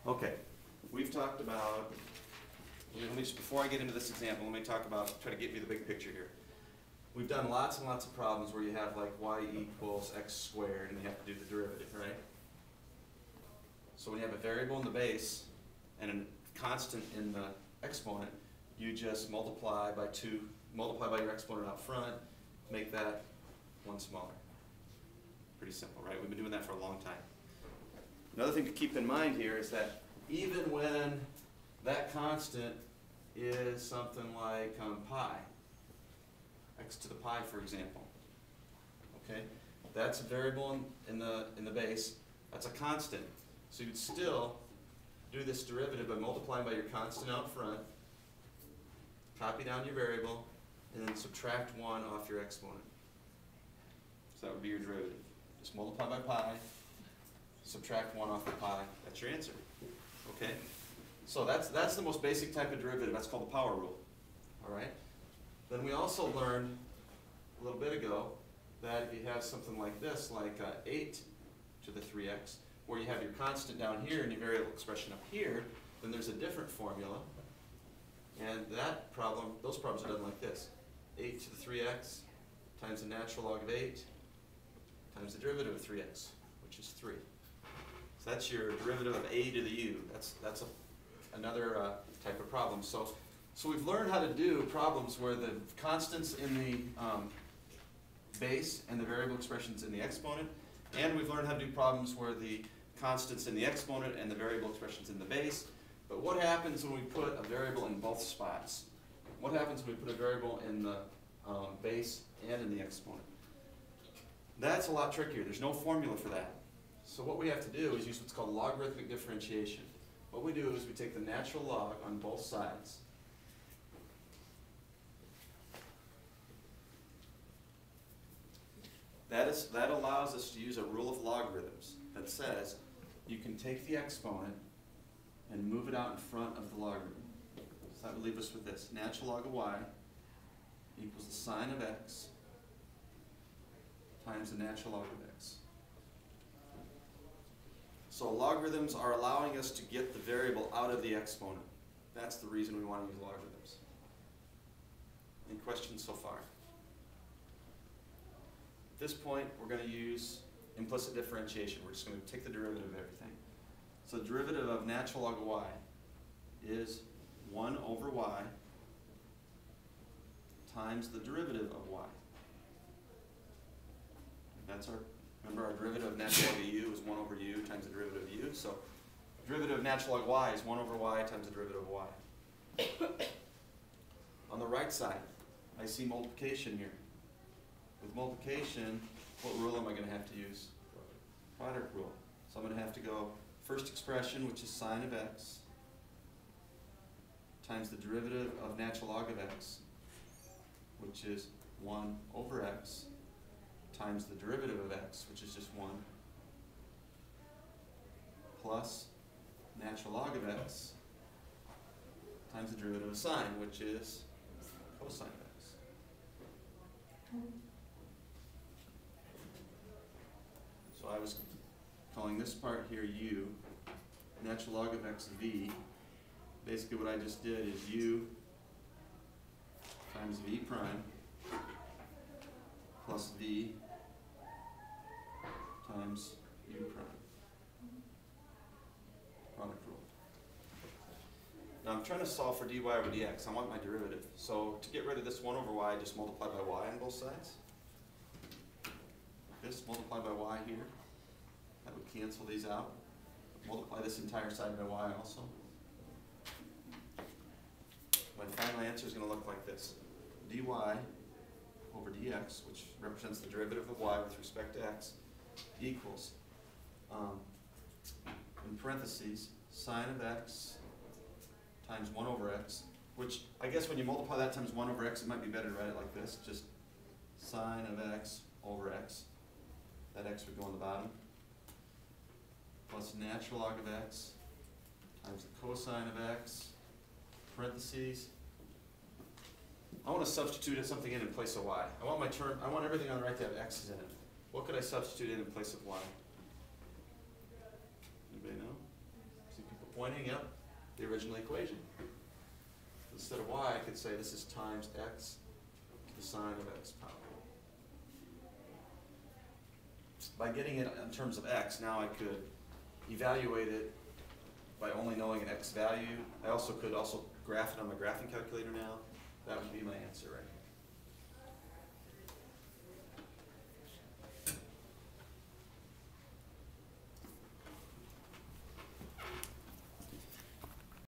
Okay, we've talked about, let me just, before I get into this example, let me talk about, try to get you the big picture here. We've done lots and lots of problems where you have like y equals x squared and you have to do the derivative, right? So when you have a variable in the base and a constant in the exponent, you just multiply by your exponent out front, make that one smaller. Pretty simple, right? We've been doing that for a long time. Another thing to keep in mind here is that even when that constant is something like pi, x to the pi, for example, okay? That's a variable in the base. That's a constant. So you'd still do this derivative by multiplying by your constant out front, copy down your variable, and then subtract 1 off your exponent. So that would be your derivative. Just multiply by pi, subtract 1 off the pi. That's your answer. Okay? So that's the most basic type of derivative. That's called the power rule. All right? Then we also learned a little bit ago that if you have something like this, like 8 to the 3x, where you have your constant down here and your variable expression up here, then there's a different formula. And those problems are done like this. 8 to the 3x times the natural log of 8 times the derivative of 3x, which is 3. So that's your derivative of a to the u. That's another type of problem. So we've learned how to do problems where the constants in the base and the variable expressions in the exponent, and we've learned how to do problems where the constants in the exponent and the variable expressions in the base. But what happens when we put a variable in both spots? What happens when we put a variable in the base and in the exponent? That's a lot trickier. There's no formula for that. So what we have to do is use what's called logarithmic differentiation. What we do is we take the natural log on both sides. That allows us to use a rule of logarithms that says you can take the exponent and move it out in front of the logarithm. So that would leave us with this. Natural log of y equals the sine of x times the natural log of x. So logarithms are allowing us to get the variable out of the exponent. That's the reason we want to use logarithms. Any questions so far? At this point, we're going to use implicit differentiation. We're just going to take the derivative of everything. So the derivative of natural log of y is 1 over y times the derivative of y. That's remember our derivative of natural log of u is 1 over u times the derivative of u. So derivative of natural log of y is 1 over y times the derivative of y. On the right side, I see multiplication here. With multiplication, what rule am I going to have to use? Product rule. So I'm going to have to go first expression, which is sine of x, times the derivative of natural log of x, which is 1 over x, times the derivative of x, which is just 1, plus natural log of x, times the derivative of sine, which is cosine of x. So I was calling this part here u, natural log of x v. Basically what I just did is u times v prime plus v times u prime. Product rule. Now I'm trying to solve for dy over dx. I want my derivative. So to get rid of this 1 over y, just multiply by y on both sides. This, multiply by y here. That would cancel these out. Multiply this entire side by y also. My final answer is going to look like this. dy over dx, which represents the derivative of y with respect to x, equals, in parentheses, sine of x times 1 over x, which I guess when you multiply that times 1 over x, it might be better to write it like this, just sine of x over x. That x would go on the bottom, plus natural log of x times the cosine of x, parentheses. I want to substitute something in place of y. I want everything on the right to have x's in it. What could I substitute in place of y? Anybody know? See people pointing, yep, the original equation. Instead of y, I could say this is times x to the sine of x power. By getting it in terms of x, now I could evaluate it by only knowing an x value. I also could graph it on my graphing calculator now. That would be my answer right here.